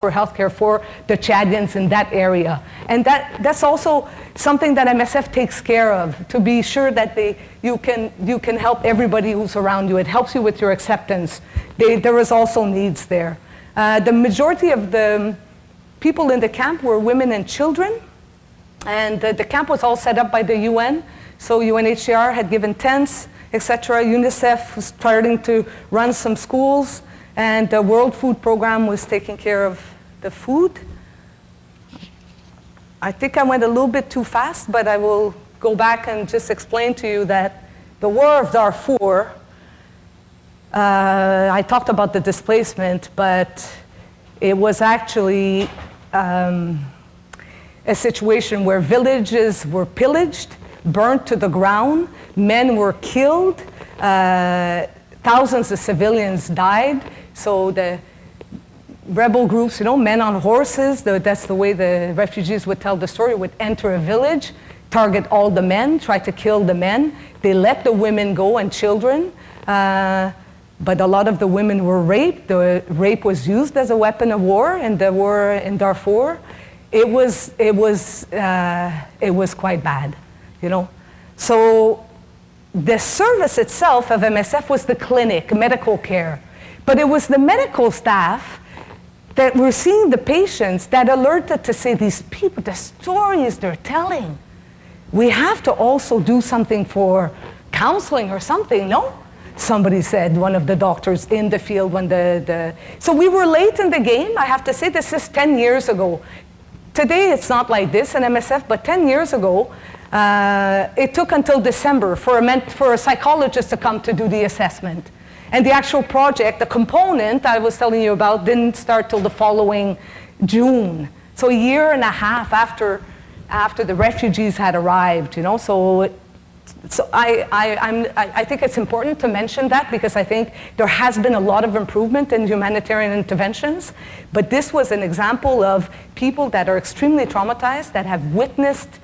for healthcare for the Chadians in that area. And that's also something that MSF takes care of, to be sure that you can help everybody who's around you. It helps you with your acceptance. There is also needs there. The majority of the people in the camp were women and children, and the camp was all set up by the UN. So UNHCR had given tents, etc. UNICEF was starting to run some schools, and the World Food Program was taking care of the food. I think I went a little bit too fast, but I will go back and just explain to you that the war of Darfur, I talked about the displacement, but it was actually a situation where villages were pillaged, burnt to the ground, men were killed, thousands of civilians died. So the rebel groups, men on horses, that's the way the refugees would tell the story, would enter a village, target all the men, try to kill the men. They let the women go and children, but a lot of the women were raped. The rape was used as a weapon of war in the war in Darfur. It was quite bad, So the service itself of MSF was the clinic, medical care. But it was the medical staff that were seeing the patients that alerted to say, these people, the stories they're telling, we have to also do something for counseling or something, no? Somebody said, one of the doctors in the field when so we were late in the game. I have to say, this is 10 years ago. Today it's not like this in MSF, but 10 years ago, it took until December for a psychologist to come to do the assessment. And the actual project, the component I was telling you about, didn't start till the following June. So a year and a half after the refugees had arrived, So I think it's important to mention that, because I think there has been a lot of improvement in humanitarian interventions. But this was an example of people that are extremely traumatized, that have witnessed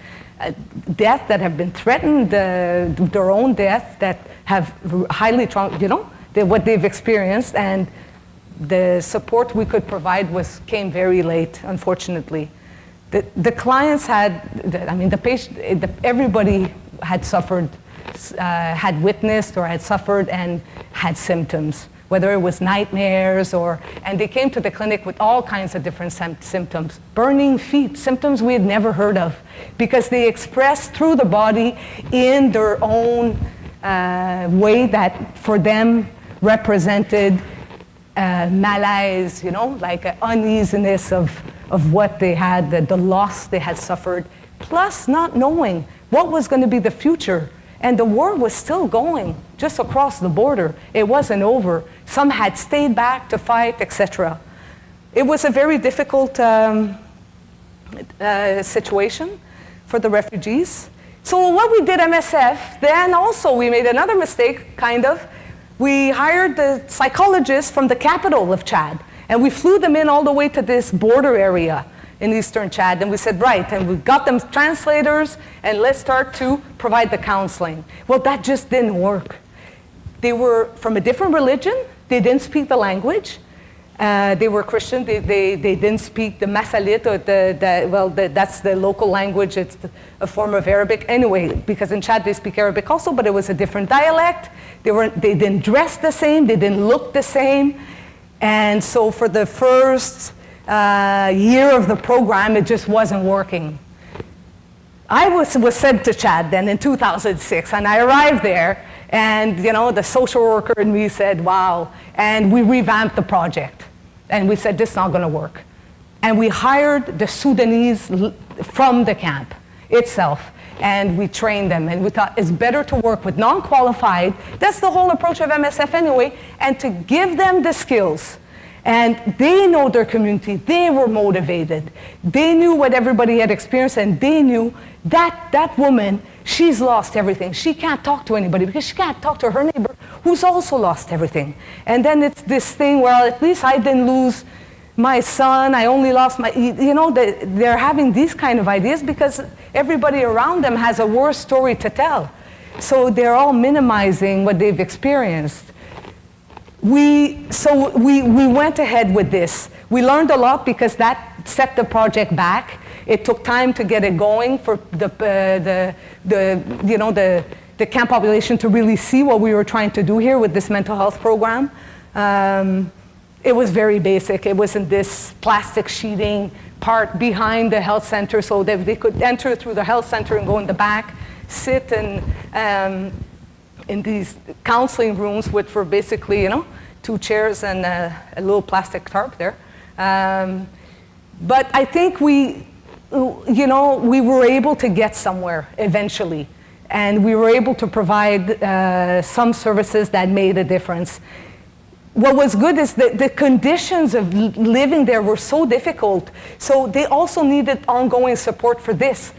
death, that have been threatened, their own death, that have highly what they've experienced, and the support we could provide came very late, unfortunately. The clients the patient, everybody had suffered, had witnessed or had suffered and had symptoms, whether it was nightmares and they came to the clinic with all kinds of different symptoms. Burning feet, symptoms we had never heard of, because they expressed through the body in their own way that for them represented malaise, like an uneasiness of what they had, the loss they had suffered, plus not knowing what was going to be the future. And the war was still going just across the border. It wasn't over. Some had stayed back to fight, etc. It was a very difficult situation for the refugees. So what we did, MSF, then also we made another mistake, kind of. We hired the psychologists from the capital of Chad, and we flew them in all the way to this border area in eastern Chad, and we said, right, and we got them translators, and let's start to provide the counseling. Well, that just didn't work. They were from a different religion, they didn't speak the language, they were Christian, they didn't speak the Masalit, or that's the local language, it's a form of Arabic. Anyway, because in Chad they speak Arabic also, but it was a different dialect. They didn't dress the same, they didn't look the same. And so for the first year of the program, it just wasn't working. I was sent to Chad then in 2006, and I arrived there, and the social worker in me said, wow, and we revamped the project. And we said, this is not going to work. And we hired the Sudanese from the camp itself, and we trained them, and we thought it's better to work with non-qualified. That's the whole approach of MSF anyway, and to give them the skills. And they know their community, they were motivated. They knew what everybody had experienced, and they knew that woman, she's lost everything. She can't talk to anybody because she can't talk to her neighbor who's also lost everything. And then it's this thing, well, at least I didn't lose my son, I only lost my, they're having these kind of ideas because everybody around them has a worse story to tell. So they're all minimizing what they've experienced. we went ahead with this. We learned a lot because that set the project back. It took time to get it going for the camp population to really see what we were trying to do here with this mental health program. It was very basic. It wasn't this plastic sheeting part behind the health center so that they could enter through the health center and go in the back, sit in these counseling rooms which were basically, 2 chairs and a little plastic tarp there. But I think we were able to get somewhere eventually. And we were able to provide some services that made a difference. What was good is that the conditions of living there were so difficult. So they also needed ongoing support for this,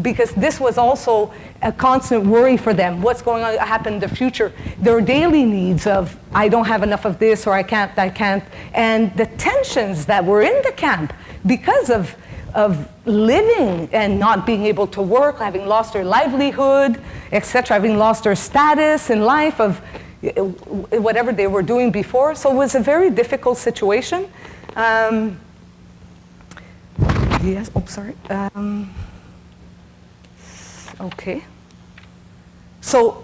because this was also a constant worry for them. What's going to happen in the future? Their daily needs of, I don't have enough of this, or I can't. And the tensions that were in the camp because of living and not being able to work, having lost their livelihood, etc., having lost their status in life of whatever they were doing before. So it was a very difficult situation. Yes, oh, sorry. Okay. So,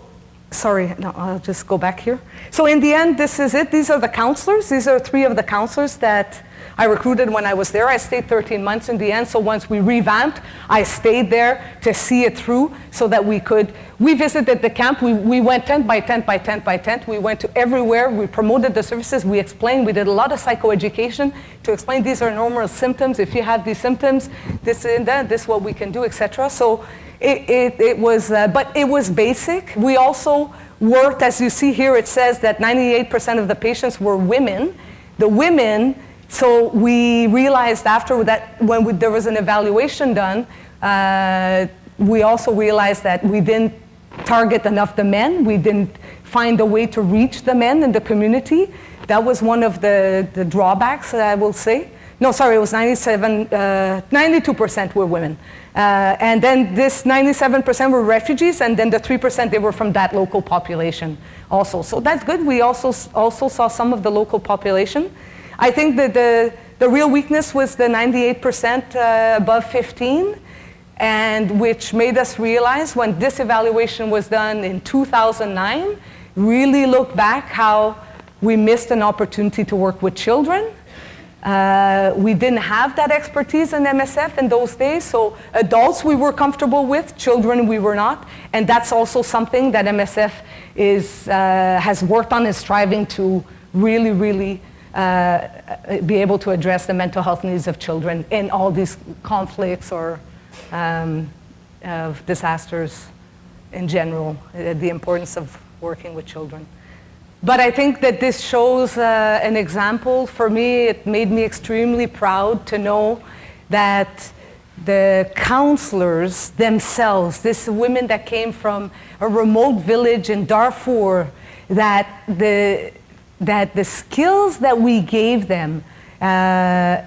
sorry, no, I'll just go back here. So in the end, this is it. These are the counselors. These are 3 of the counselors that I recruited when I was there. I stayed 13 months in the end. So once we revamped, I stayed there to see it through so that we visited the camp. We went tent by tent by tent by tent. We went to everywhere. We promoted the services. We explained. We did a lot of psychoeducation to explain these are normal symptoms. If you have these symptoms, this and that, this is what we can do, etc. So it was, but it was basic. We also worked, as you see here, it says that 98% of the patients were women. The women, so we realized after that, when there was an evaluation done, we also realized that we didn't target enough the men. We didn't find a way to reach the men in the community. That was one of the drawbacks, I will say. No, sorry, it was 92% were women. And then this 97% were refugees, and then the 3%, they were from that local population also. So that's good. We also saw some of the local population. I think that the real weakness was the 98% above 15, and which made us realize when this evaluation was done in 2009, really look back how we missed an opportunity to work with children. We didn't have that expertise in MSF in those days, so adults we were comfortable with, children we were not, and that's also something that MSF has worked on, is striving to really be able to address the mental health needs of children in all these conflicts or of disasters in general, the importance of working with children. But I think that this shows an example. For me, it made me extremely proud to know that the counselors themselves, these women that came from a remote village in Darfur, that the skills that we gave them, that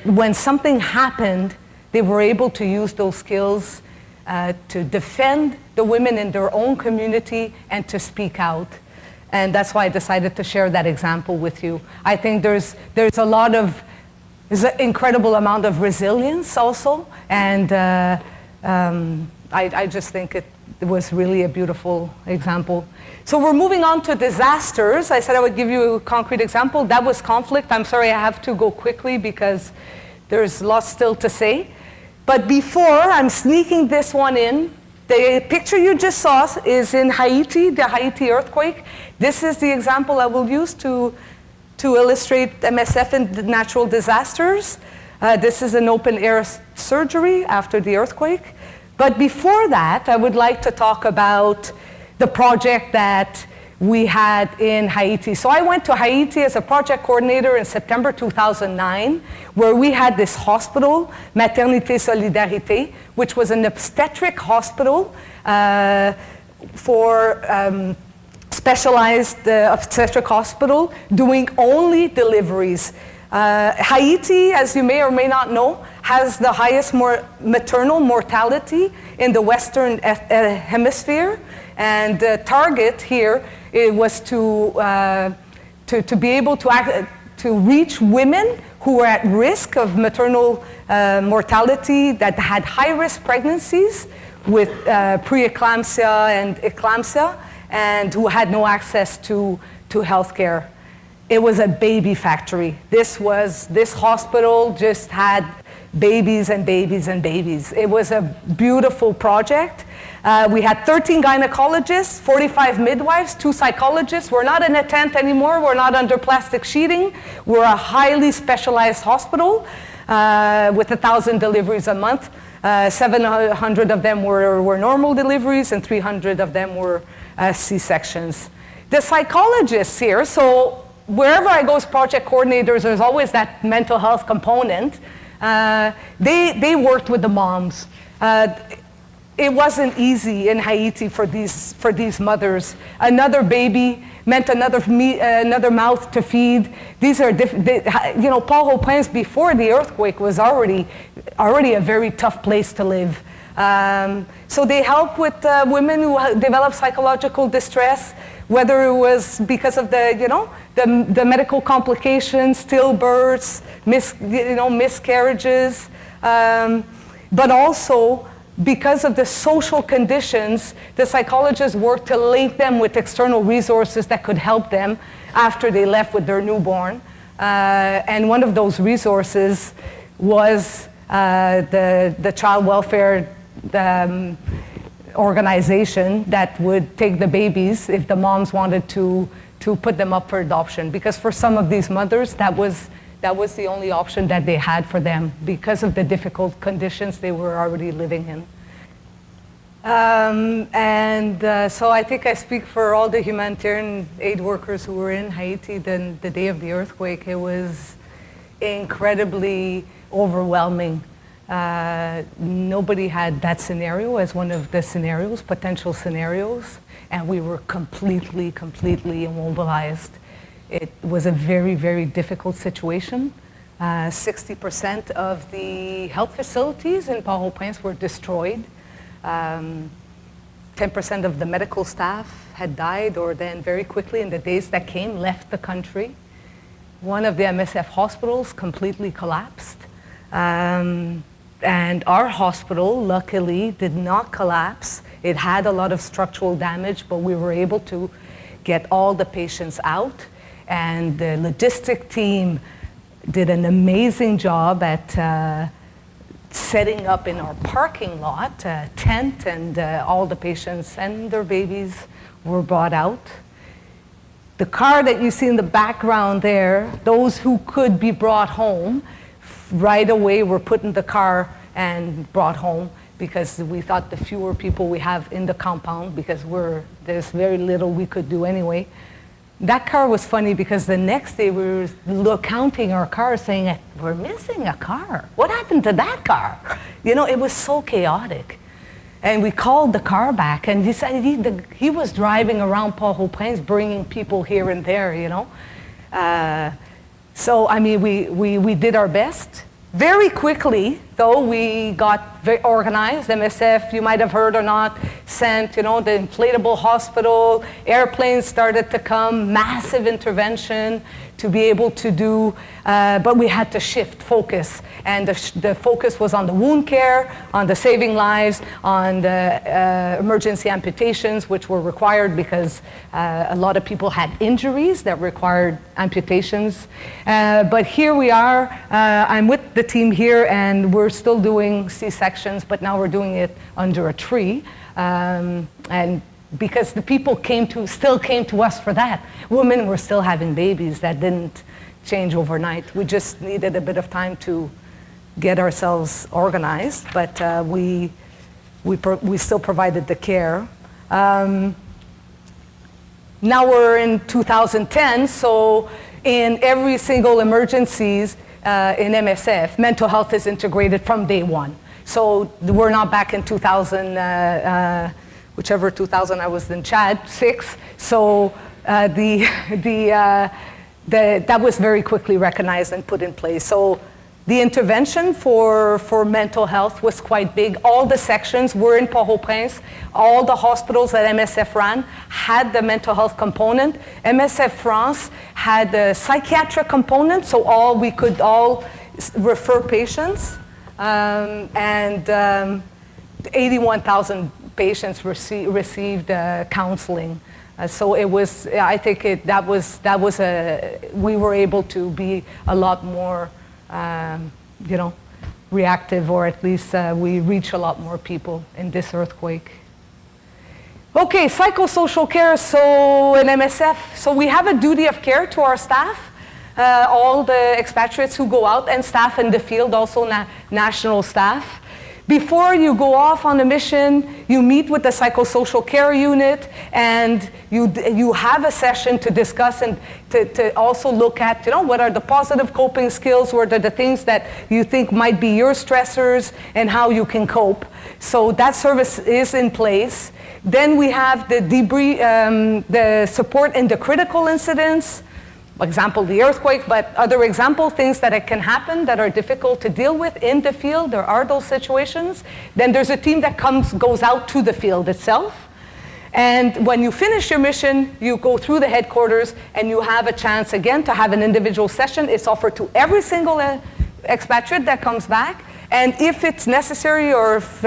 when something happened, they were able to use those skills to defend the women in their own community and to speak out. And that's why I decided to share that example with you. I think there's an incredible amount of resilience also, and I just think it was really a beautiful example. So we're moving on to disasters. I said I would give you a concrete example. That was conflict. I'm sorry, I have to go quickly because there's lots still to say. But before, I'm sneaking this one in. The picture you just saw is in Haiti, the Haiti earthquake. This is the example I will use to illustrate MSF and natural disasters. This is an open air surgery after the earthquake. But before that, I would like to talk about the project that we had in Haiti. So I went to Haiti as a project coordinator in September 2009, where we had this hospital, Maternité Solidarité, which was an obstetric hospital specialized obstetric hospital doing only deliveries. Haiti, as you may or may not know, has the highest maternal mortality in the Western hemisphere, and the target here was to be able to to reach women who were at risk of maternal mortality, that had high-risk pregnancies with preeclampsia and eclampsia, and who had no access to health care. It was a baby factory. This hospital just had babies and babies and babies. It was a beautiful project. We had 13 gynecologists, 45 midwives, 2 psychologists. We're not in a tent anymore. We're not under plastic sheeting. We're a highly specialized hospital with 1,000 deliveries a month. 700 of them were normal deliveries, and 300 of them were C-sections. The psychologists here, so wherever I go as project coordinators, there's always that mental health component. They worked with the moms. It wasn't easy in Haiti for these mothers. Another baby meant another mouth to feed. These are Port-au-Prince before the earthquake was already a very tough place to live. So they help with women who develop psychological distress, whether it was because of the medical complications, stillbirths, miscarriages, but also because of the social conditions. The psychologists worked to link them with external resources that could help them after they left with their newborn. And one of those resources was the child welfare organization that would take the babies if the moms wanted to put them up for adoption. Because for some of these mothers, that was the only option that they had for them because of the difficult conditions they were already living in. So I think I speak for all the humanitarian aid workers who were in Haiti the day of the earthquake. It was incredibly overwhelming. Nobody had that scenario as one of the scenarios, potential scenarios, and we were completely immobilized. It was a very, very difficult situation. 60% of the health facilities in Port-au-Prince were destroyed. 10% of the medical staff had died, or then very quickly in the days that came, left the country. One of the MSF hospitals completely collapsed. And our hospital, luckily, did not collapse. It had a lot of structural damage, but we were able to get all the patients out. And the logistic team did an amazing job at setting up in our parking lot a tent, and all the patients and their babies were brought out. The car that you see in the background there, those who could be brought home, right away were put in the car and brought home, because we thought the fewer people we have in the compound, because there's very little we could do anyway. That car was funny because the next day we were counting our cars, saying, we're missing a car. What happened to that car? It was so chaotic. And we called the car back, and he said he was driving around Port-au-Prince bringing people here and there, So, I mean, we did our best. Very quickly, though, we got very organized. MSF, you might have heard or not, sent, the inflatable hospital. Airplanes started to come, massive intervention to be able to do, but we had to shift focus. And the focus was on the wound care, on the saving lives, on the emergency amputations, which were required because a lot of people had injuries that required amputations. But here we are. I'm with the team here, and we're still doing C-sections, but now we're doing it under a tree. And because the people still came to us for that. Women were still having babies. That didn't change overnight. We just needed a bit of time to get ourselves organized, but we still provided the care. Now we're in 2010, so in every single emergencies in MSF, mental health is integrated from day one. So we're not back in 2000, whichever 2000 I was in Chad, 6. So that was very quickly recognized and put in place. So The intervention for mental health was quite big. All the sections were in Port-au-Prince. All the hospitals that MSF ran had the mental health component. MSF France had the psychiatric component, so we could all refer patients. 81,000 patients received counseling. So it was, I think we were able to be a lot more, reactive, or at least we reach a lot more people in this earthquake. Okay, psychosocial care, so in MSF, so we have a duty of care to our staff, all the expatriates who go out, and staff in the field, also national staff. Before you go off on a mission, you meet with the psychosocial care unit, and you have a session to discuss and to also look at, what are the positive coping skills, what are the things that you think might be your stressors, and how you can cope. So that service is in place. Then we have the the support in the critical incidents. Example, the earthquake, but other example, things that can happen that are difficult to deal with in the field. There are those situations. Then there's a team that goes out to the field itself. And when you finish your mission, you go through the headquarters and you have a chance again to have an individual session. It's offered to every single expatriate that comes back. And if it's necessary, or if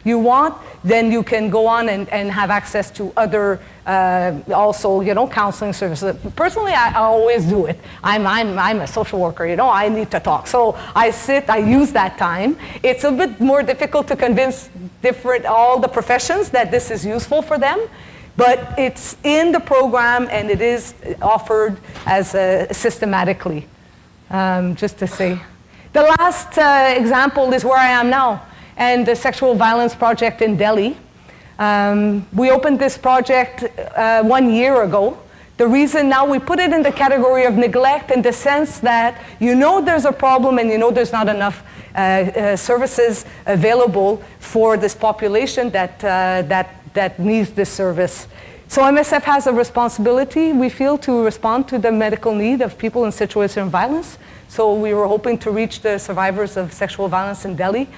you want, then you can go on and have access to other also, counseling services. Personally, I always do it. I'm a social worker, I need to talk. So I use that time. It's a bit more difficult to convince all the professions that this is useful for them, but it's in the program and it is offered as systematically, just to say. The last example is where I am now, and the Sexual Violence Project in Delhi. We opened this project 1 year ago. The reason now we put it in the category of neglect, in the sense that there's a problem and there's not enough services available for this population that needs this service. So MSF has a responsibility, we feel, to respond to the medical need of people in situations of violence. So we were hoping to reach the survivors of sexual violence in Delhi.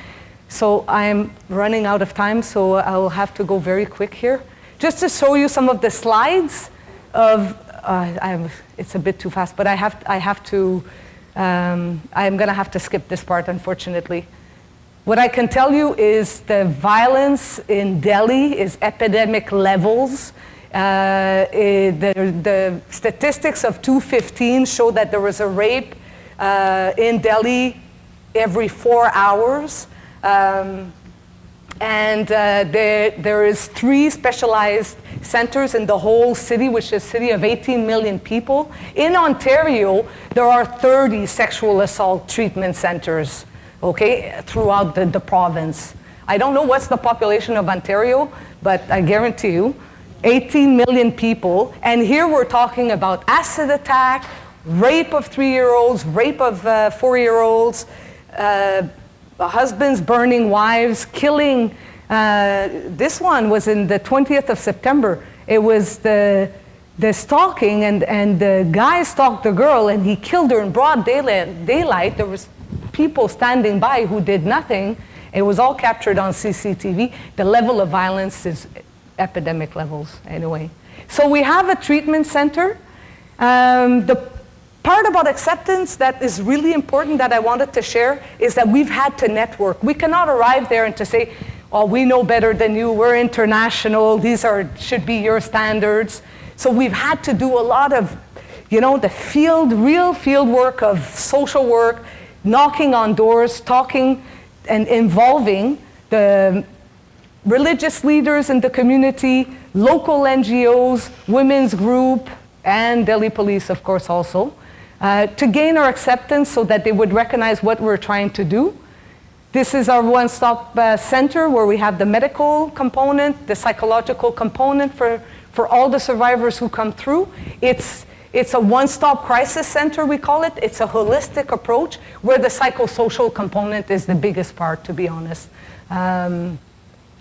So I'm running out of time, so I'll have to go very quick here. Just to show you some of the slides of, it's a bit too fast, but I'm gonna have to skip this part, unfortunately. What I can tell you is the violence in Delhi is epidemic levels. The statistics of 2015 show that there was a rape in Delhi every 4 hours. There is 3 specialized centers in the whole city, which is a city of 18 million people. In Ontario, there are 30 sexual assault treatment centers, throughout the province. I don't know what's the population of Ontario, but I guarantee you, 18 million people. And here we're talking about acid attack, rape of 3-year-olds, rape of 4-year-olds, husbands burning wives, killing. This one was in the 20th of September. It was the stalking, and the guy stalked the girl and he killed her in broad daylight. There was people standing by who did nothing. It was all captured on CCTV. The level of violence is epidemic levels anyway. So we have a treatment center. The part about acceptance that is really important that I wanted to share is that we've had to network. We cannot arrive there and to say, oh, we know better than you, we're international, these should be your standards. So we've had to do a lot of, the real field work of social work, knocking on doors, talking and involving the religious leaders in the community, local NGOs, women's group, and Delhi police, of course, also, to gain our acceptance so that they would recognize what we're trying to do. This is our one-stop center where we have the medical component, the psychological component for all the survivors who come through. It's a one-stop crisis center, we call it. It's a holistic approach where the psychosocial component is the biggest part, to be honest.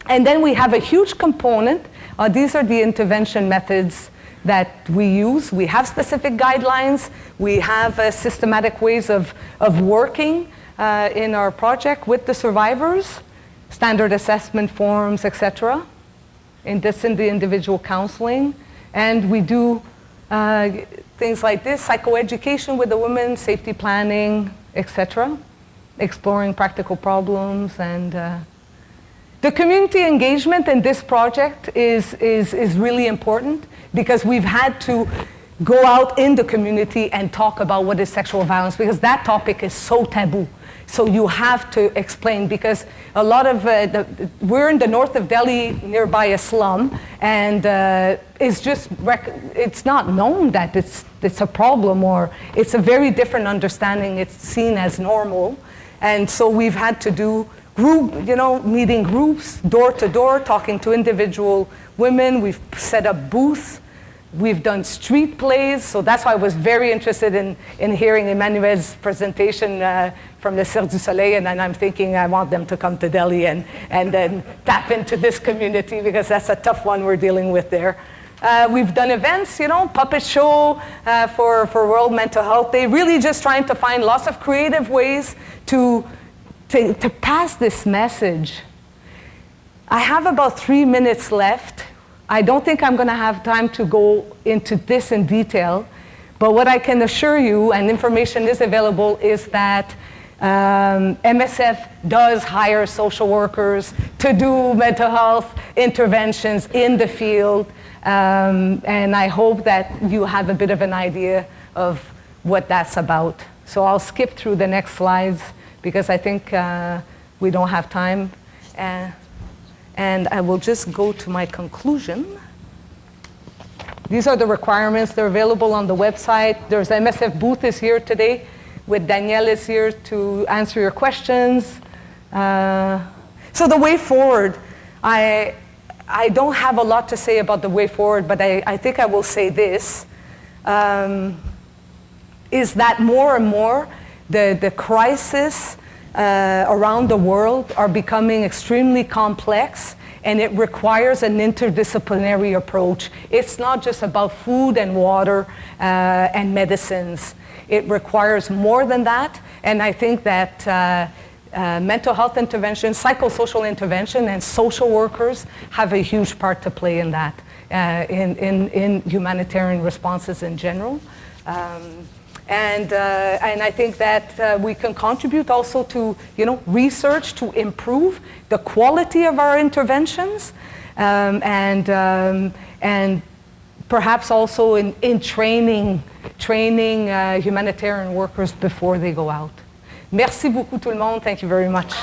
And then we have a huge component. These are the intervention methods that we use. We have specific guidelines. We have systematic ways of working. in our project with the survivors, standard assessment forms, etc. In the individual counseling. And we do things like this, psychoeducation with the women, safety planning, etc. Exploring practical problems. And the community engagement in this project is really important because we've had to go out in the community and talk about what is sexual violence because that topic is so taboo. So you have to explain because a lot of, we're in the north of Delhi nearby a slum and it's not known that it's a problem or it's a very different understanding. It's seen as normal. And so we've had to do meeting groups, door to door, talking to individual women. We've set up booths. We've done street plays, so that's why I was very interested in hearing Emmanuel's presentation from the Cirque du Soleil, and then I'm thinking I want them to come to Delhi and then tap into this community because that's a tough one we're dealing with there. We've done events, puppet show for World Mental Health Day, really just trying to find lots of creative ways to pass this message. I have about 3 minutes left. I don't think I'm going to have time to go into this in detail, but what I can assure you, and information is available, is that MSF does hire social workers to do mental health interventions in the field, and I hope that you have a bit of an idea of what that's about. So I'll skip through the next slides because I think we don't have time. And I will just go to my conclusion. These are the requirements. They're available on the website. There's MSF booth is here today with Danielle is here to answer your questions. So the way forward, I don't have a lot to say about the way forward, but I think I will say this, is that more and more the crisis around the world are becoming extremely complex and it requires an interdisciplinary approach. It's not just about food and water and medicines. It requires more than that, and I think that mental health intervention, psychosocial intervention, and social workers have a huge part to play in that, in humanitarian responses in general. And I think that we can contribute also to, research to improve the quality of our interventions, and perhaps also in training humanitarian workers before they go out. Merci beaucoup tout le monde. Thank you very much.